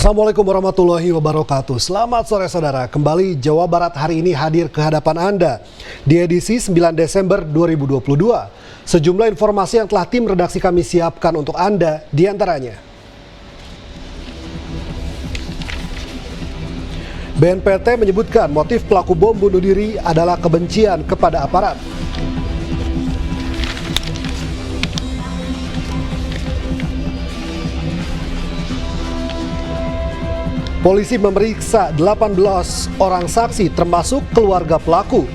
Assalamualaikum warahmatullahi wabarakatuh. Selamat sore saudara. Kembali Jawa Barat hari ini hadir ke hadapan Anda di edisi 9 Desember 2022. Sejumlah informasi yang telah tim redaksi kami siapkan untuk Anda diantaranya. BNPT menyebutkan motif pelaku bom bunuh diri adalah kebencian kepada aparat. Polisi memeriksa 18 orang saksi termasuk keluarga pelaku.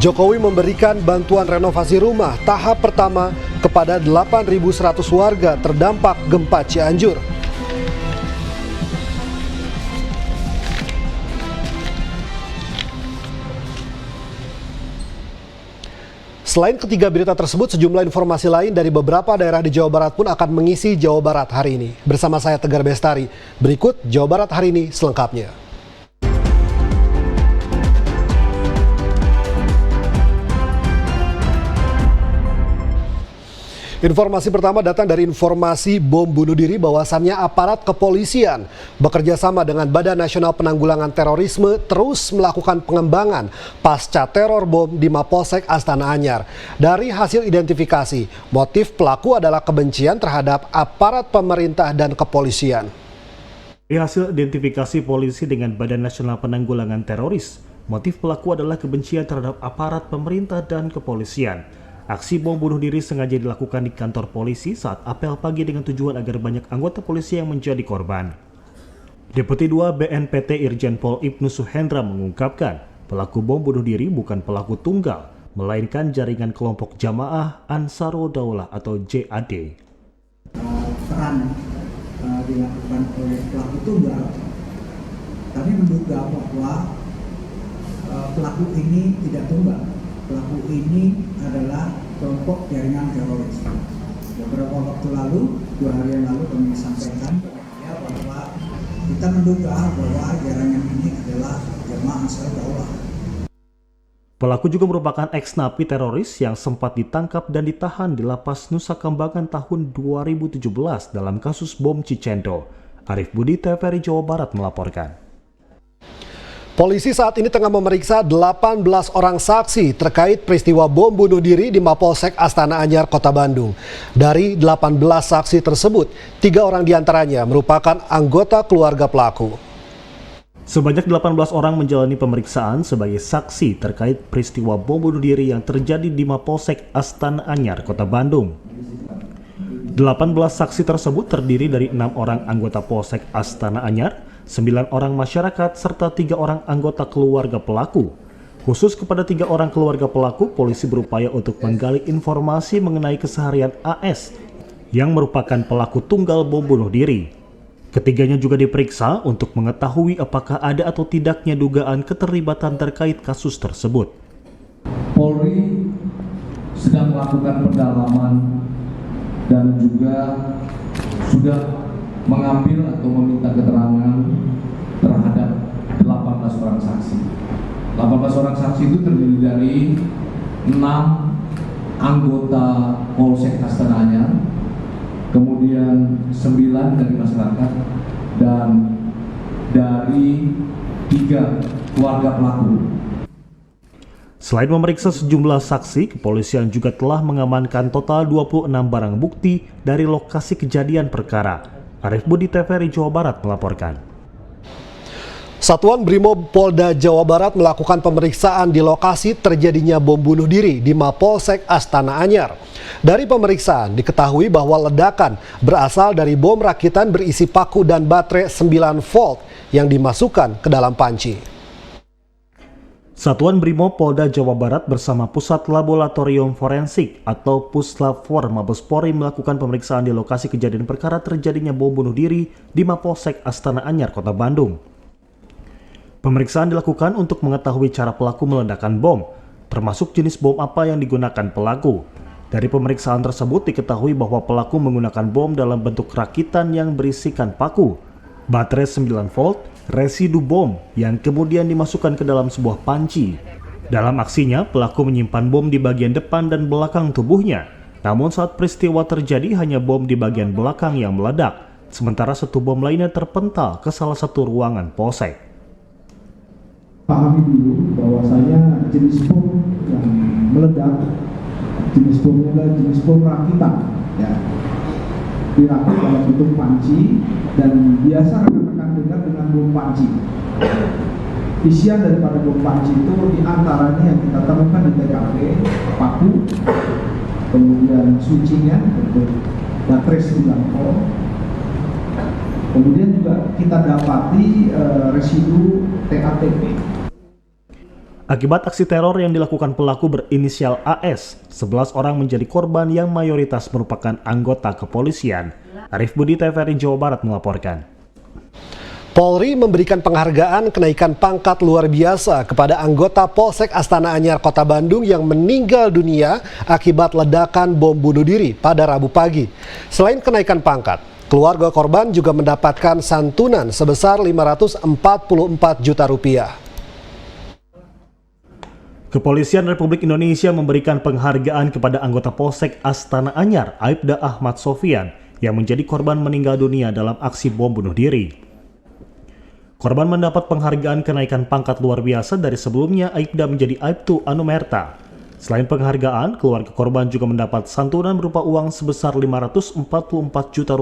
Jokowi memberikan bantuan renovasi rumah tahap pertama kepada 8.100 warga terdampak gempa Cianjur. Selain ketiga berita tersebut, sejumlah informasi lain dari beberapa daerah di Jawa Barat pun akan mengisi Jawa Barat hari ini. Bersama saya Tegar Bestari, berikut Jawa Barat hari ini selengkapnya. Informasi pertama datang dari informasi bom bunuh diri bahwasannya aparat kepolisian bekerja sama dengan Badan Nasional Penanggulangan Terorisme terus melakukan pengembangan pasca teror bom di Mapolsek Astana Anyar. Dari hasil identifikasi, motif pelaku adalah kebencian terhadap aparat pemerintah dan kepolisian. Dari hasil identifikasi polisi dengan Badan Nasional Penanggulangan Teroris, motif pelaku adalah kebencian terhadap aparat pemerintah dan kepolisian. Aksi bom bunuh diri sengaja dilakukan di kantor polisi saat apel pagi dengan tujuan agar banyak anggota polisi yang menjadi korban. Deputi 2 BNPT Irjen Pol Ibnu Suhendra mengungkapkan, pelaku bom bunuh diri bukan pelaku tunggal, melainkan jaringan kelompok Jamaah Ansarud Daulah atau JAD. Peran dilakukan oleh pelaku tunggal, kami menduga bahwa pelaku ini tidak tunggal. Pelaku ini adalah kelompok jaringan teroris. Beberapa waktu lalu, 2 hari yang lalu kami sampaikan bahwa kita menduga bahwa jaringan ini adalah Jamaah Ansarud Daulah. Pelaku juga merupakan ex-napi teroris yang sempat ditangkap dan ditahan di Lapas Nusa Kambangan tahun 2017 dalam kasus bom Cicendo. Arif Budi, TVRI Jawa Barat melaporkan. Polisi saat ini tengah memeriksa 18 orang saksi terkait peristiwa bom bunuh diri di Mapolsek Astana Anyar, Kota Bandung. Dari 18 saksi tersebut, 3 orang diantaranya merupakan anggota keluarga pelaku. Sebanyak 18 orang menjalani pemeriksaan sebagai saksi terkait peristiwa bom bunuh diri yang terjadi di Mapolsek Astana Anyar, Kota Bandung. 18 saksi tersebut terdiri dari 6 orang anggota Polsek Astana Anyar, 9 orang masyarakat, serta 3 orang anggota keluarga pelaku. Khusus kepada 3 orang keluarga pelaku, polisi berupaya untuk menggali informasi mengenai keseharian AS yang merupakan pelaku tunggal bom bunuh diri. Ketiganya juga diperiksa untuk mengetahui apakah ada atau tidaknya dugaan keterlibatan terkait kasus tersebut. Polri sedang melakukan pendalaman dan juga sudah mengambil atau meminta keterangan terhadap 18 orang saksi. 18 orang saksi itu terdiri dari 6 anggota Polsek Astana Anyar, kemudian 9 dari masyarakat, dan dari 3 keluarga pelaku. Selain memeriksa sejumlah saksi, kepolisian juga telah mengamankan total 26 barang bukti dari lokasi kejadian perkara. Arif Budi, TVRI Jawa Barat melaporkan. Satuan Brimob Polda Jawa Barat melakukan pemeriksaan di lokasi terjadinya bom bunuh diri di Mapolsek Astana Anyar. Dari pemeriksaan diketahui bahwa ledakan berasal dari bom rakitan berisi paku dan baterai 9 volt yang dimasukkan ke dalam panci. Satuan Brimob Polda Jawa Barat bersama Pusat Laboratorium Forensik atau Puslab-4 Mabes Polri melakukan pemeriksaan di lokasi kejadian perkara terjadinya bom bunuh diri di Mapolsek Astana Anyar, Kota Bandung. Pemeriksaan dilakukan untuk mengetahui cara pelaku meledakkan bom, termasuk jenis bom apa yang digunakan pelaku. Dari pemeriksaan tersebut diketahui bahwa pelaku menggunakan bom dalam bentuk rakitan yang berisikan paku, baterai 9 volt, residu bom yang kemudian dimasukkan ke dalam sebuah panci. Dalam aksinya, pelaku menyimpan bom di bagian depan dan belakang tubuhnya. Namun saat peristiwa terjadi hanya bom di bagian belakang yang meledak, sementara satu bom lainnya terpental ke salah satu ruangan polsek. Pahami dulu bahwasanya jenis bom yang meledak, jenis bomnya adalah jenis bom rakitan, ya. Dirakit dalam bentuk panci dan biasa rekan-rekan dengar dengan bom panci. Isian daripada bom panci itu diantaranya yang kita temukan di TKP, paku, kemudian switchingnya untuk baterai 9 volt. Kemudian juga kita dapati residu TATP. Akibat aksi teror yang dilakukan pelaku berinisial AS, 11 orang menjadi korban yang mayoritas merupakan anggota kepolisian. Arif Budi, TVRI Jawa Barat melaporkan. Polri memberikan penghargaan kenaikan pangkat luar biasa kepada anggota Polsek Astana Anyar Kota Bandung yang meninggal dunia akibat ledakan bom bunuh diri pada Rabu pagi. Selain kenaikan pangkat, keluarga korban juga mendapatkan santunan sebesar Rp544 juta. Kepolisian Republik Indonesia memberikan penghargaan kepada anggota Polsek Astana Anyar, Aibda Ahmad Sofian, yang menjadi korban meninggal dunia dalam aksi bom bunuh diri. Korban mendapat penghargaan kenaikan pangkat luar biasa dari sebelumnya Aibda menjadi Aibtu Anumerta. Selain penghargaan, keluarga korban juga mendapat santunan berupa uang sebesar Rp544 juta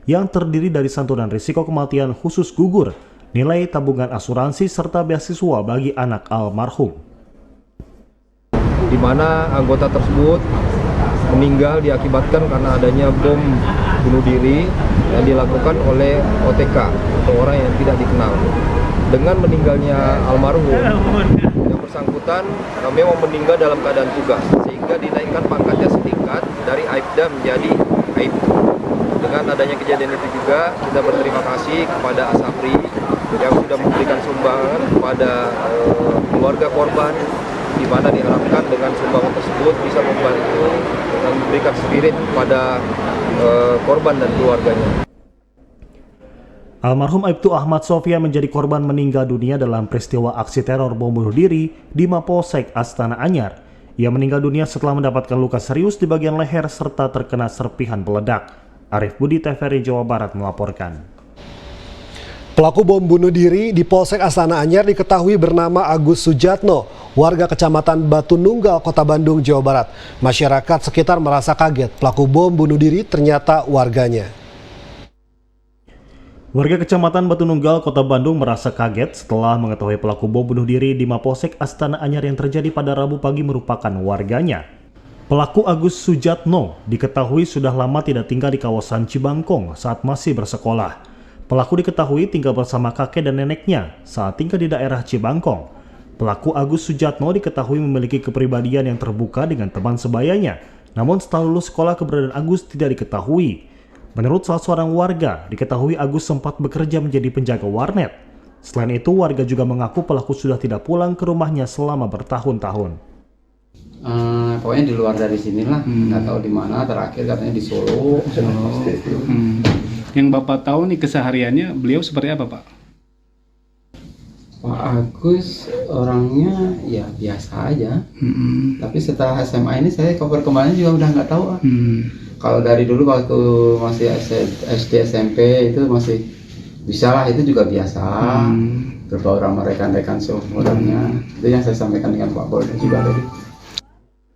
yang terdiri dari santunan risiko kematian khusus gugur, nilai tabungan asuransi serta beasiswa bagi anak almarhum. Di mana anggota tersebut meninggal diakibatkan karena adanya bom bunuh diri yang dilakukan oleh OTK atau orang yang tidak dikenal. Dengan meninggalnya almarhum, yang bersangkutan memang meninggal dalam keadaan tugas, sehingga dinaikkan pangkatnya setingkat dari Aibda menjadi Aibtu. Dengan adanya kejadian itu juga kita berterima kasih kepada Asapri yang sudah memberikan sumbangan kepada keluarga korban, di mana diharapkan dengan sumbangan tersebut bisa membantu dan memberikan spirit kepada korban dan keluarganya. Almarhum Aibtu Ahmad Sofian menjadi korban meninggal dunia dalam peristiwa aksi teror bom bunuh diri di Mapolsek Astana Anyar. Ia meninggal dunia setelah mendapatkan luka serius di bagian leher serta terkena serpihan peledak. Arif Budi, TVRI Jawa Barat melaporkan. Pelaku bom bunuh diri di Polsek Astana Anyar diketahui bernama Agus Sujatno, warga Kecamatan Batu Nunggal, Kota Bandung, Jawa Barat. Masyarakat sekitar merasa kaget pelaku bom bunuh diri ternyata warganya. Warga Kecamatan Batu Nunggal, Kota Bandung merasa kaget setelah mengetahui pelaku bom bunuh diri di Mapolsek Astana Anyar yang terjadi pada Rabu pagi merupakan warganya. Pelaku Agus Sujatno diketahui sudah lama tidak tinggal di kawasan Cibangkong saat masih bersekolah. Pelaku diketahui tinggal bersama kakek dan neneknya saat tinggal di daerah Cibangkong. Pelaku Agus Sujatno diketahui memiliki kepribadian yang terbuka dengan teman sebayanya. Namun setelah lulus sekolah keberadaan Agus tidak diketahui. Menurut salah seorang warga, diketahui Agus sempat bekerja menjadi penjaga warnet. Selain itu, warga juga mengaku pelaku sudah tidak pulang ke rumahnya selama bertahun-tahun. Pokoknya di luar dari sinilah, nggak tahu di mana. Terakhir katanya di Solo. Yang Bapak tahu nih kesehariannya beliau seperti apa, Pak? Pak Agus orangnya ya biasa aja. Tapi setelah SMA ini saya perkembangannya juga udah nggak tahu. Kalau dari dulu waktu masih SD SMP itu masih bisa lah, itu juga biasa. Berbaur sama rekan-rekan seumurannya. Itu yang saya sampaikan dengan Pak Bolden juga tadi.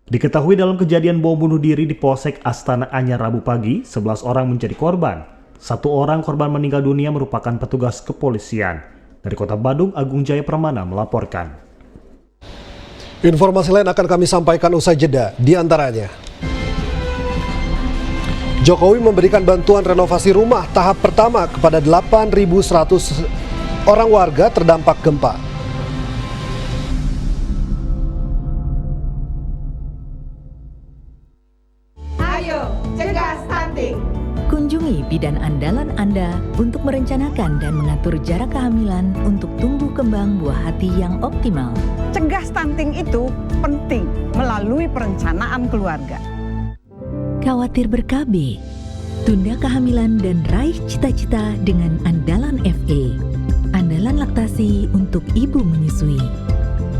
Diketahui dalam kejadian bom bunuh diri di Polsek Astana Anyar Rabu pagi, 11 orang menjadi korban. 1 orang korban meninggal dunia merupakan petugas kepolisian. Dari Kota Bandung, Agung Jaya Permana melaporkan. Informasi lain akan kami sampaikan usai jeda, di antaranya. Jokowi memberikan bantuan renovasi rumah tahap pertama kepada 8.100 orang warga terdampak gempa. Ayo, cegah stunting. Kunjungi bidan andalan Anda untuk merencanakan dan mengatur jarak kehamilan untuk tumbuh kembang buah hati yang optimal. Cegah stunting itu penting melalui perencanaan keluarga. Khawatir ber-KB? Tunda kehamilan dan raih cita-cita dengan Andalan FA. Andalan laktasi untuk ibu menyusui.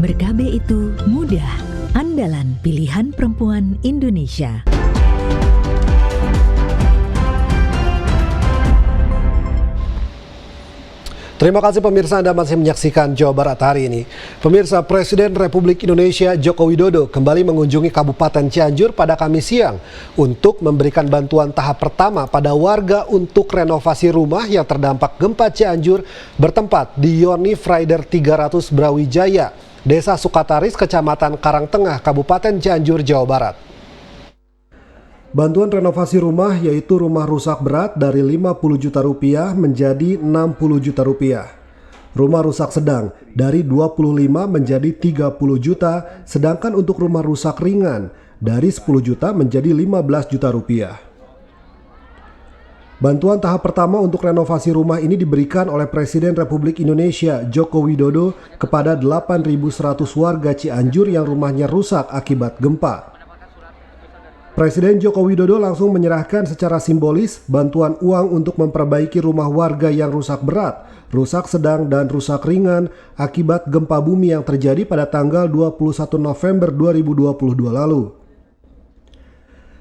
Ber-KB itu mudah, andalan pilihan perempuan Indonesia. Terima kasih pemirsa, Anda masih menyaksikan Jawa Barat hari ini. Pemirsa, Presiden Republik Indonesia Joko Widodo kembali mengunjungi Kabupaten Cianjur pada Kamis siang untuk memberikan bantuan tahap pertama pada warga untuk renovasi rumah yang terdampak gempa Cianjur bertempat di Yonif Rider 300 Brawijaya, Desa Sukataris, Kecamatan Karangtengah, Kabupaten Cianjur, Jawa Barat. Bantuan renovasi rumah yaitu rumah rusak berat dari Rp50 juta menjadi Rp60 juta. Rumah rusak sedang dari Rp25 menjadi Rp30 juta, sedangkan untuk rumah rusak ringan dari Rp10 juta menjadi Rp15 juta. Bantuan tahap pertama untuk renovasi rumah ini diberikan oleh Presiden Republik Indonesia Joko Widodo kepada 8.100 warga Cianjur yang rumahnya rusak akibat gempa. Presiden Joko Widodo langsung menyerahkan secara simbolis bantuan uang untuk memperbaiki rumah warga yang rusak berat, rusak sedang, dan rusak ringan akibat gempa bumi yang terjadi pada tanggal 21 November 2022 lalu.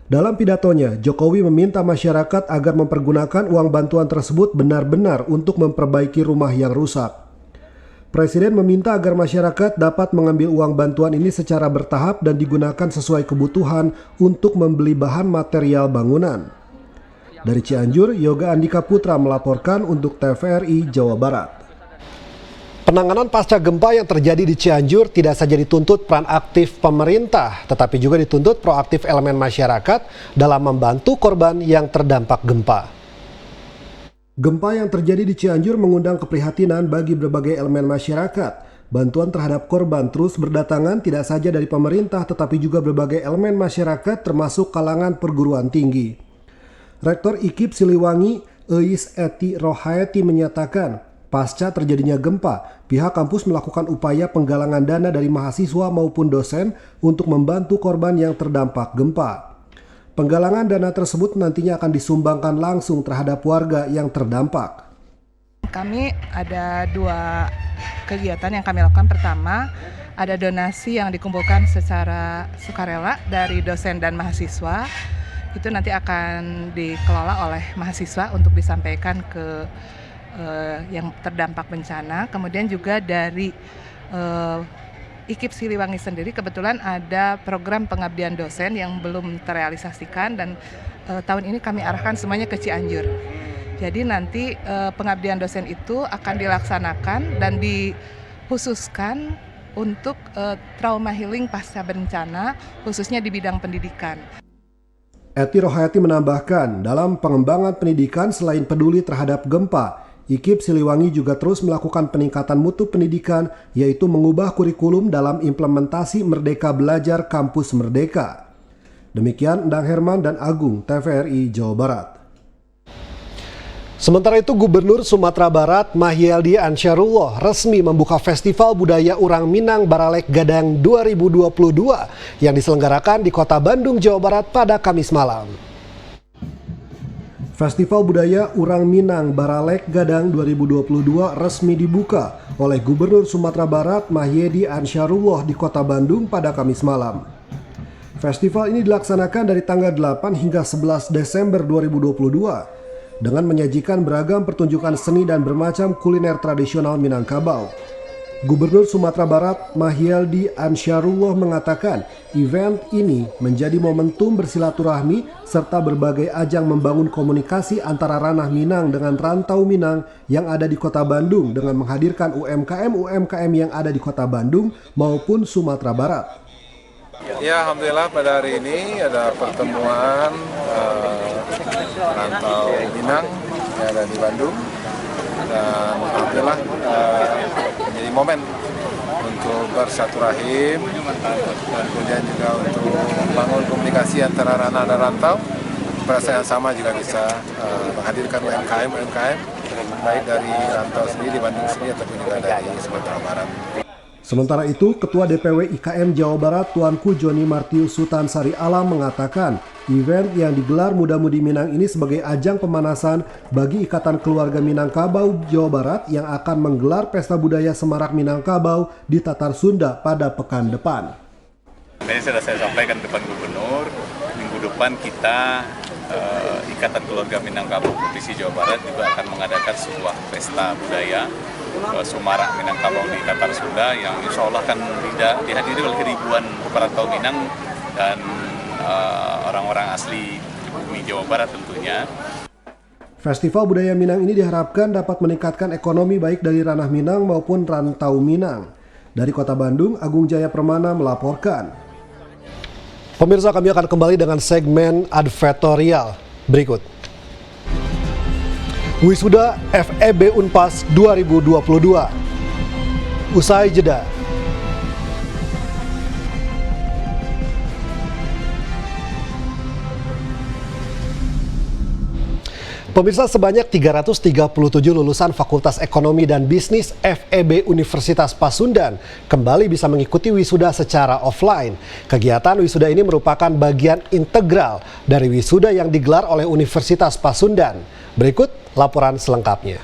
Dalam pidatonya, Jokowi meminta masyarakat agar mempergunakan uang bantuan tersebut benar-benar untuk memperbaiki rumah yang rusak. Presiden meminta agar masyarakat dapat mengambil uang bantuan ini secara bertahap dan digunakan sesuai kebutuhan untuk membeli bahan material bangunan. Dari Cianjur, Yoga Andika Putra melaporkan untuk TVRI Jawa Barat. Penanganan pasca gempa yang terjadi di Cianjur tidak saja dituntut peran aktif pemerintah, tetapi juga dituntut proaktif elemen masyarakat dalam membantu korban yang terdampak gempa. Gempa yang terjadi di Cianjur mengundang keprihatinan bagi berbagai elemen masyarakat. Bantuan terhadap korban terus berdatangan tidak saja dari pemerintah tetapi juga berbagai elemen masyarakat termasuk kalangan perguruan tinggi. Rektor IKIP Siliwangi, Eis Eti Rohayati menyatakan, pasca terjadinya gempa, pihak kampus melakukan upaya penggalangan dana dari mahasiswa maupun dosen untuk membantu korban yang terdampak gempa. Penggalangan dana tersebut nantinya akan disumbangkan langsung terhadap warga yang terdampak. Kami ada 2 kegiatan yang kami lakukan. Pertama, ada donasi yang dikumpulkan secara sukarela dari dosen dan mahasiswa. Itu nanti akan dikelola oleh mahasiswa untuk disampaikan ke yang terdampak bencana. Kemudian juga dari IKIP Siliwangi sendiri kebetulan ada program pengabdian dosen yang belum terrealisasikan dan tahun ini kami arahkan semuanya ke Cianjur. Jadi nanti pengabdian dosen itu akan dilaksanakan dan dikhususkan untuk trauma healing pasca bencana khususnya di bidang pendidikan. Eti Rohayati menambahkan, dalam pengembangan pendidikan selain peduli terhadap gempa, IKIP Siliwangi juga terus melakukan peningkatan mutu pendidikan, yaitu mengubah kurikulum dalam implementasi Merdeka Belajar Kampus Merdeka. Demikian Endang Herman dan Agung, TVRI Jawa Barat. Sementara itu, Gubernur Sumatera Barat Mahyeldi Ansyarullah resmi membuka Festival Budaya Urang Minang Baralek Gadang 2022 yang diselenggarakan di Kota Bandung, Jawa Barat pada Kamis malam. Festival Budaya Urang Minang Baralek Gadang 2022 resmi dibuka oleh Gubernur Sumatera Barat Mahyeldi Ansyarullah di Kota Bandung pada Kamis malam. Festival ini dilaksanakan dari tanggal 8 hingga 11 Desember 2022 dengan menyajikan beragam pertunjukan seni dan bermacam kuliner tradisional Minangkabau. Gubernur Sumatera Barat Mahyeldi Ansyarullah mengatakan event ini menjadi momentum bersilaturahmi serta berbagai ajang membangun komunikasi antara ranah Minang dengan rantau Minang yang ada di Kota Bandung dengan menghadirkan UMKM-UMKM yang ada di Kota Bandung maupun Sumatera Barat. Ya, alhamdulillah pada hari ini ada pertemuan rantau Minang yang ada di Bandung. Dan alhamdulillah menjadi momen untuk bersyaturahim dan kemudian juga untuk membangun komunikasi antara ranah dan rantau. Pada saat yang sama juga bisa menghadirkan UMKM baik dari rantau sendiri di Bandung sendiri ataupun juga dari Sumatera Barat. Sementara itu, Ketua DPW IKM Jawa Barat Tuanku Joni Martius Sutansari Alam mengatakan event yang digelar Muda-Mudi Minang ini sebagai ajang pemanasan bagi Ikatan Keluarga Minangkabau Jawa Barat yang akan menggelar Pesta Budaya Semarak Minangkabau di Tatar Sunda pada pekan depan. Tadi sudah saya sampaikan depan Gubernur, minggu depan kita Ikatan Keluarga Minangkabau Provinsi Jawa Barat juga akan mengadakan sebuah pesta budaya Semarak Minangkabau di Tatar Sunda yang insya Allah akan dihadiri oleh ribuan perantau Minang dan orang-orang asli bumi Jawa Barat tentunya. Festival Budaya Minang ini diharapkan dapat meningkatkan ekonomi baik dari ranah Minang maupun rantau Minang. Dari Kota Bandung, Agung Jaya Permana melaporkan. Pemirsa, kami akan kembali dengan segmen advertorial berikut. Wisuda FEB Unpas 2022. Usai jeda. Pemirsa, sebanyak 337 lulusan Fakultas Ekonomi dan Bisnis FEB Universitas Pasundan kembali bisa mengikuti wisuda secara offline. Kegiatan wisuda ini merupakan bagian integral dari wisuda yang digelar oleh Universitas Pasundan. Berikut laporan selengkapnya.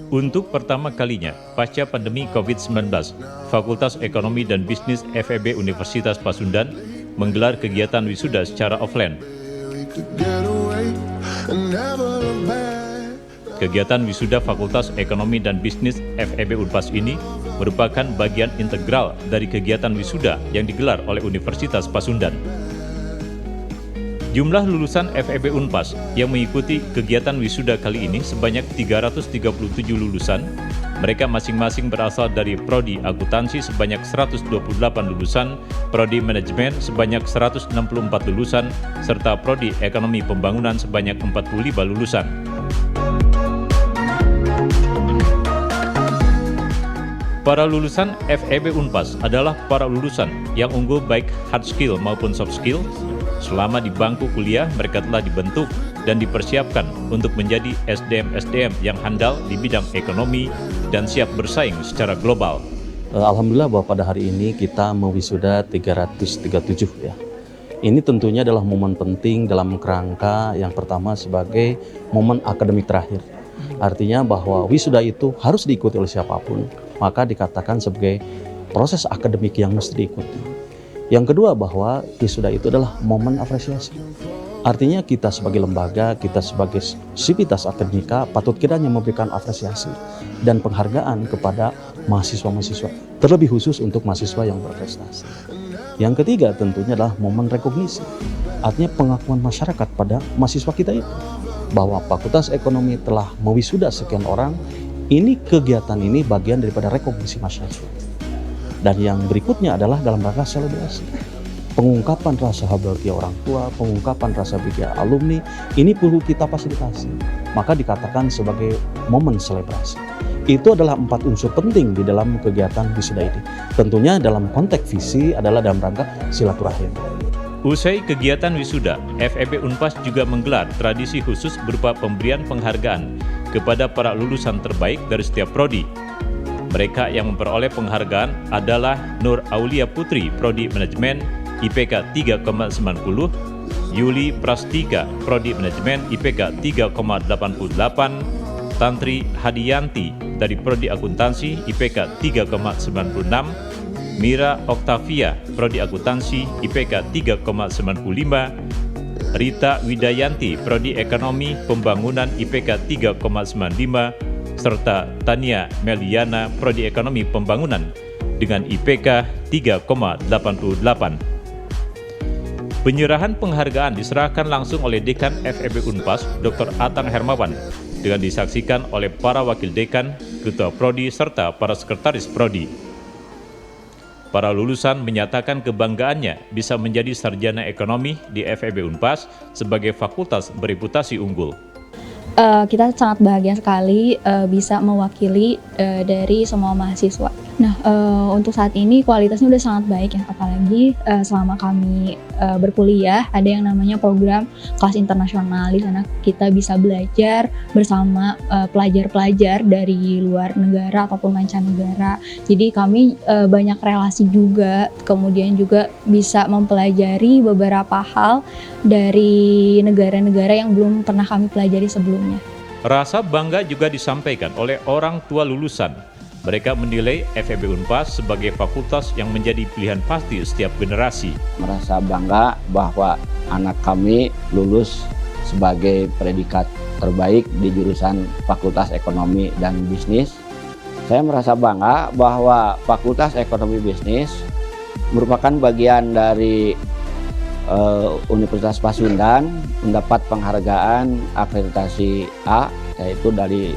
Untuk pertama kalinya pasca pandemi COVID-19, Fakultas Ekonomi dan Bisnis FEB Universitas Pasundan menggelar kegiatan wisuda secara offline. Kegiatan wisuda Fakultas Ekonomi dan Bisnis FEB Unpas ini merupakan bagian integral dari kegiatan wisuda yang digelar oleh Universitas Pasundan. Jumlah lulusan FEB Unpas yang mengikuti kegiatan wisuda kali ini sebanyak 337 lulusan. Mereka masing-masing berasal dari Prodi Akuntansi sebanyak 128 lulusan, Prodi Manajemen sebanyak 164 lulusan, serta Prodi Ekonomi Pembangunan sebanyak 45 lulusan. Para lulusan FEB Unpas adalah para lulusan yang unggul baik hard skill maupun soft skill. Selama di bangku kuliah, mereka telah dibentuk dan dipersiapkan untuk menjadi SDM-SDM yang handal di bidang ekonomi dan siap bersaing secara global. Alhamdulillah bahwa pada hari ini kita mewisuda 337 ya. Ini tentunya adalah momen penting dalam kerangka yang pertama sebagai momen akademik terakhir. Artinya bahwa wisuda itu harus diikuti oleh siapapun, maka dikatakan sebagai proses akademik yang mesti diikuti. Yang kedua bahwa wisuda itu adalah momen apresiasi. Artinya kita sebagai lembaga, kita sebagai sivitas akademika patut kiranya memberikan apresiasi dan penghargaan kepada mahasiswa-mahasiswa, terlebih khusus untuk mahasiswa yang berprestasi. Yang ketiga tentunya adalah momen rekognisi, artinya pengakuan masyarakat pada mahasiswa kita itu, bahwa Fakultas Ekonomi telah mewisuda sekian orang. Ini kegiatan ini bagian daripada rekognisi masyarakat. Dan yang berikutnya adalah dalam rangka selebrasi. Pengungkapan rasa bahagia orang tua, pengungkapan rasa bahagia alumni, ini perlu kita fasilitasi. Maka dikatakan sebagai momen selebrasi. Itu adalah 4 unsur penting di dalam kegiatan wisuda ini. Tentunya dalam konteks visi adalah dalam rangka silaturahim. Usai kegiatan wisuda, FEB Unpas juga menggelar tradisi khusus berupa pemberian penghargaan kepada para lulusan terbaik dari setiap prodi. Mereka yang memperoleh penghargaan adalah Nur Aulia Putri, Prodi Manajemen, IPK 3,90, Yuli Prastika, Prodi Manajemen, IPK 3,88, Tantri Hadiyanti dari Prodi Akuntansi, IPK 3,96, Mira Oktavia, Prodi Akuntansi, IPK 3,95, Rita Widayanti, Prodi Ekonomi Pembangunan, IPK 3,95, serta Tania Meliana, Prodi Ekonomi Pembangunan dengan IPK 3,88. Penyerahan penghargaan diserahkan langsung oleh Dekan FEB Unpas, Dr. Atang Hermawan, dengan disaksikan oleh para wakil dekan, ketua prodi, serta para sekretaris prodi. Para lulusan menyatakan kebanggaannya bisa menjadi sarjana ekonomi di FEB Unpas sebagai fakultas bereputasi unggul. Kita sangat bahagia sekali bisa mewakili dari semua mahasiswa. Nah, untuk saat ini kualitasnya udah sangat baik ya, apalagi selama kami berkuliah ada yang namanya program kelas internasional. Di sana kita bisa belajar bersama pelajar-pelajar dari luar negara ataupun mancanegara. Jadi kami banyak relasi juga, kemudian juga bisa mempelajari beberapa hal dari negara-negara yang belum pernah kami pelajari sebelumnya. Rasa bangga juga disampaikan oleh orang tua lulusan. Mereka menilai FEB Unpas sebagai fakultas yang menjadi pilihan pasti setiap generasi. Merasa bangga bahwa anak kami lulus sebagai predikat terbaik di jurusan Fakultas Ekonomi dan Bisnis. Saya merasa bangga bahwa Fakultas Ekonomi Bisnis merupakan bagian dari Universitas Pasundan, mendapat penghargaan akreditasi A, yaitu dari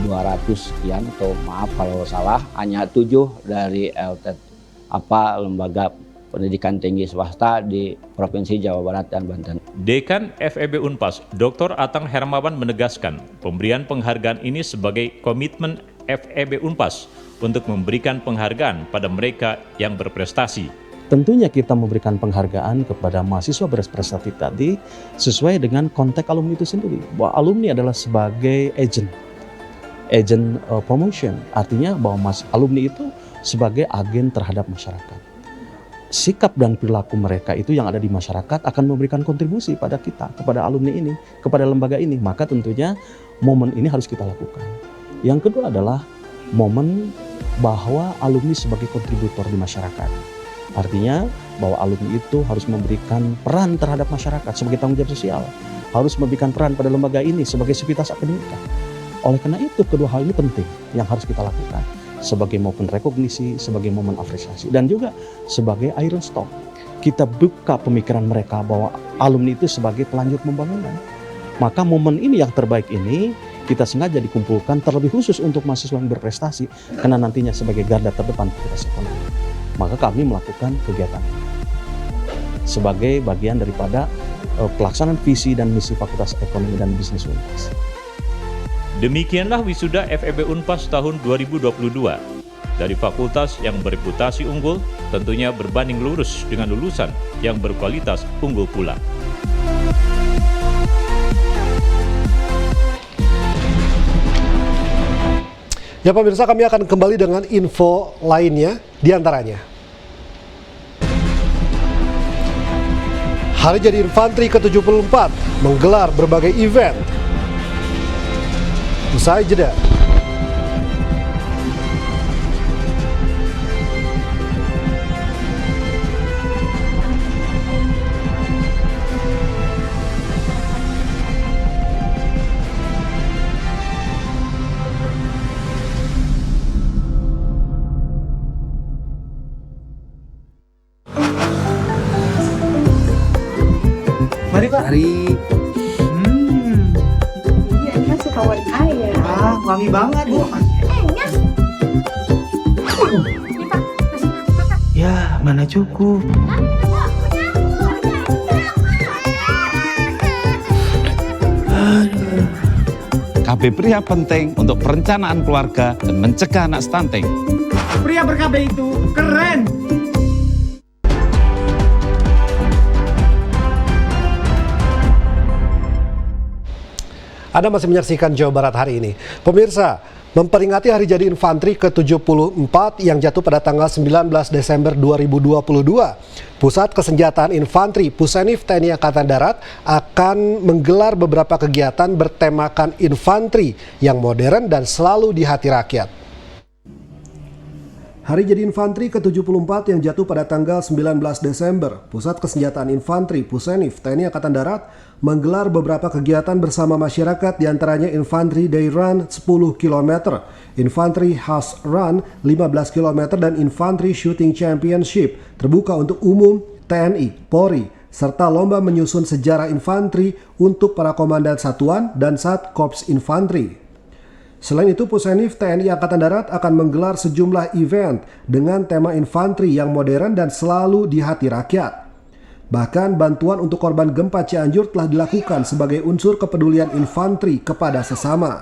200 sekian, atau maaf kalau salah, hanya 7 dari lembaga pendidikan tinggi swasta di Provinsi Jawa Barat dan Banten. Dekan FEB Unpas, Dr. Atang Hermawan menegaskan pemberian penghargaan ini sebagai komitmen FEB Unpas untuk memberikan penghargaan pada mereka yang berprestasi. Tentunya kita memberikan penghargaan kepada mahasiswa berprestasi tadi sesuai dengan konteks alumni itu sendiri. Bahwa alumni adalah sebagai agent promotion, artinya bahwa alumni itu sebagai agen terhadap masyarakat. Sikap dan perilaku mereka itu yang ada di masyarakat akan memberikan kontribusi pada kita, kepada alumni ini, kepada lembaga ini. Maka tentunya momen ini harus kita lakukan. Yang kedua adalah momen bahwa alumni sebagai kontributor di masyarakat. Artinya bahwa alumni itu harus memberikan peran terhadap masyarakat sebagai tanggung jawab sosial, harus memberikan peran pada lembaga ini sebagai sivitas akademika. Oleh karena itu, kedua hal ini penting yang harus kita lakukan sebagai momen rekognisi, sebagai momen apresiasi, dan juga sebagai iron stock. Kita buka pemikiran mereka bahwa alumni itu sebagai pelanjut pembangunan. Maka momen ini yang terbaik ini kita sengaja dikumpulkan terlebih khusus untuk mahasiswa yang berprestasi, karena nantinya sebagai garda terdepan fakultas ekonomi. Maka kami melakukan kegiatan ini sebagai bagian daripada pelaksanaan visi dan misi Fakultas Ekonomi dan Bisnis Unpas. Demikianlah wisuda FEB Unpas tahun 2022. Dari fakultas yang bereputasi unggul, tentunya berbanding lurus dengan lulusan yang berkualitas unggul pula. Ya pemirsa, kami akan kembali dengan info lainnya, diantaranya Hari Jadi Infanteri ke-74 menggelar berbagai event. Usai jeda. Mari Pak. Mari. Iya, ini suka warna air. Ah, wangi banget Bu. Ya, mana cukup. KB pria penting untuk perencanaan keluarga dan mencegah anak stunting. Pria ber-KB itu keren. Anda masih menyaksikan Jawa Barat hari ini. Pemirsa, memperingati Hari Jadi Infanteri ke-74 yang jatuh pada tanggal 19 Desember 2022, Pusat Kesenjataan Infanteri Pusenif TNI Angkatan Darat akan menggelar beberapa kegiatan bertemakan infanteri yang modern dan selalu di hati rakyat. Hari Jadi Infanteri ke-74 yang jatuh pada tanggal 19 Desember, Pusat Kesenjataan Infanteri Pusenif TNI Angkatan Darat menggelar beberapa kegiatan bersama masyarakat, diantaranya Infanteri Day Run 10 km, Infanteri House Run 15 km, dan Infanteri Shooting Championship terbuka untuk umum, TNI, Polri, serta lomba menyusun sejarah infanteri untuk para komandan satuan dan Sat Korps Infanteri. Selain itu, Pusenif TNI Angkatan Darat akan menggelar sejumlah event dengan tema infanteri yang modern dan selalu di hati rakyat. Bahkan bantuan untuk korban gempa Cianjur telah dilakukan sebagai unsur kepedulian infanteri kepada sesama.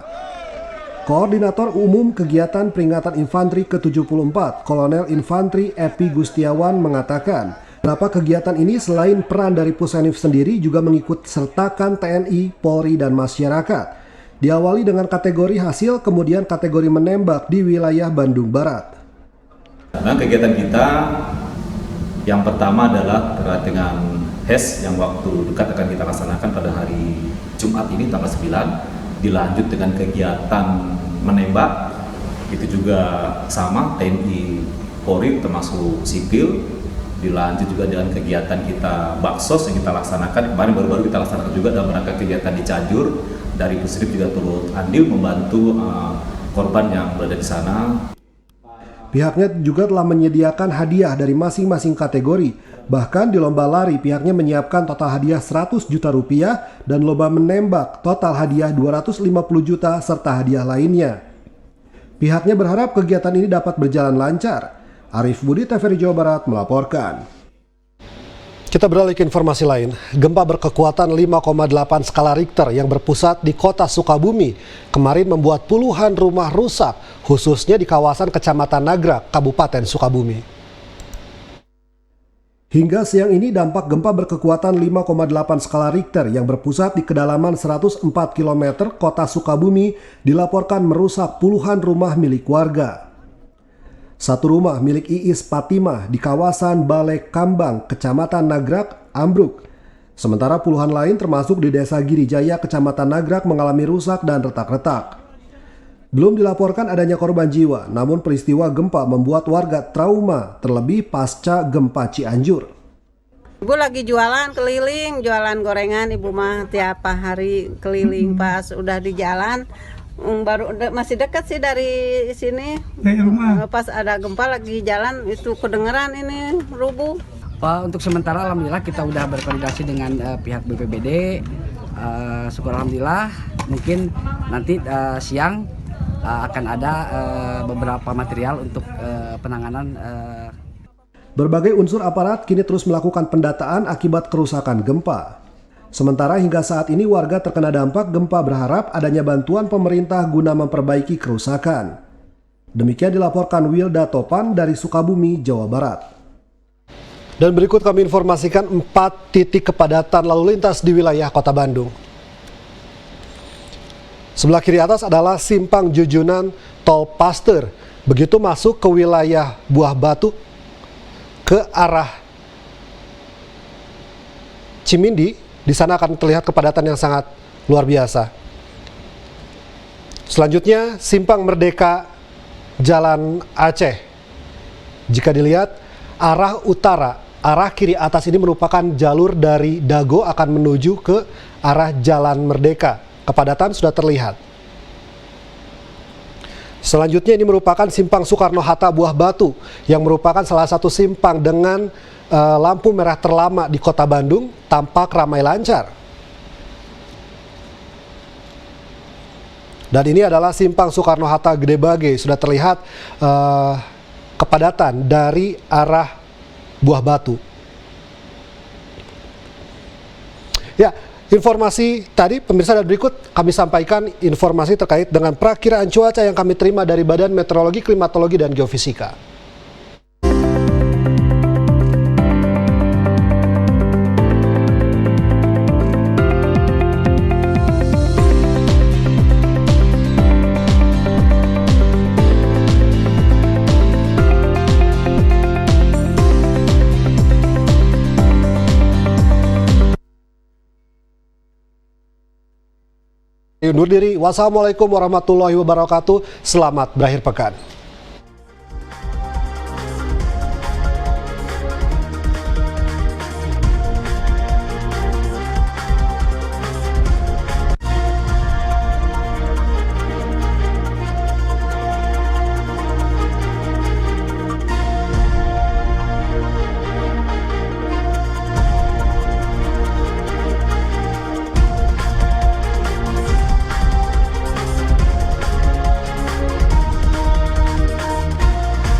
Koordinator Umum Kegiatan Peringatan Infanteri ke-74, Kolonel Infanteri Epi Gustiawan mengatakan, beberapa kegiatan ini selain peran dari Pusenif sendiri juga mengikut sertakan TNI, Polri, dan masyarakat. Diawali dengan kategori hasil, kemudian kategori menembak di wilayah Bandung Barat. Nah, kegiatan kita yang pertama adalah terkait dengan HES yang waktu dekat akan kita laksanakan pada hari Jumat ini tanggal 9, dilanjut dengan kegiatan menembak, itu juga sama TNI, Polri termasuk sipil, dilanjut juga dengan kegiatan kita baksos yang kita laksanakan kemarin baru-baru kita laksanakan juga dalam rangka kegiatan di Cianjur. Dari Pusenif juga turut andil membantu korban yang berada di sana. Pihaknya juga telah menyediakan hadiah dari masing-masing kategori. Bahkan di lomba lari pihaknya menyiapkan total hadiah 100 juta rupiah dan lomba menembak total hadiah 250 juta serta hadiah lainnya. Pihaknya berharap kegiatan ini dapat berjalan lancar. Arif Budi, TVRI Jawa Barat melaporkan. Kita beralih ke informasi lain. Gempa berkekuatan 5,8 skala Richter yang berpusat di kota Sukabumi kemarin membuat puluhan rumah rusak, khususnya di kawasan Kecamatan Nagrak, Kabupaten Sukabumi. Hingga siang ini dampak gempa berkekuatan 5,8 skala Richter yang berpusat di kedalaman 104 km kota Sukabumi dilaporkan merusak puluhan rumah milik warga. Satu rumah milik Iis Patimah di kawasan Balai Kambang, Kecamatan Nagrak, ambruk. Sementara puluhan lain termasuk di Desa Girijaya, Kecamatan Nagrak mengalami rusak dan retak-retak. Belum dilaporkan adanya korban jiwa, namun peristiwa gempa membuat warga trauma, terlebih pasca gempa Cianjur. Ibu lagi jualan keliling, jualan gorengan, ibu mah tiap hari keliling. Pas udah di jalan, baru masih dekat sih dari sini. Dari rumah. Pas ada gempa lagi jalan itu kedengeran ini rubuh. Untuk sementara alhamdulillah kita udah berkoordinasi dengan pihak BPBD. Syukur alhamdulillah mungkin nanti siang akan ada beberapa material untuk penanganan. Berbagai unsur aparat kini terus melakukan pendataan akibat kerusakan gempa. Sementara hingga saat ini warga terkena dampak gempa berharap adanya bantuan pemerintah guna memperbaiki kerusakan. Demikian dilaporkan Wilda Topan dari Sukabumi, Jawa Barat. Dan berikut kami informasikan 4 titik kepadatan lalu lintas di wilayah Kota Bandung. Sebelah kiri atas adalah Simpang Jujunan Tol Pasteur. Begitu masuk ke wilayah Buah Batu ke arah Cimindi, di sana akan terlihat kepadatan yang sangat luar biasa. Selanjutnya Simpang Merdeka Jalan Aceh. Jika dilihat arah utara, arah kiri atas ini merupakan jalur dari Dago akan menuju ke arah Jalan Merdeka. Kepadatan sudah terlihat. Selanjutnya ini merupakan Simpang Soekarno-Hatta Buah Batu yang merupakan salah satu simpang dengan lampu merah terlama di Kota Bandung, tampak ramai lancar. Dan ini adalah Simpang Soekarno-Hatta Gede Bage, sudah terlihat kepadatan dari arah Buah Batu. Ya, informasi tadi pemirsa, dan berikut kami sampaikan informasi terkait dengan perakiraan cuaca yang kami terima dari Badan Meteorologi, Klimatologi, dan Geofisika. Undur diri. Wassalamualaikum warahmatullahi wabarakatuh. Selamat berakhir pekan.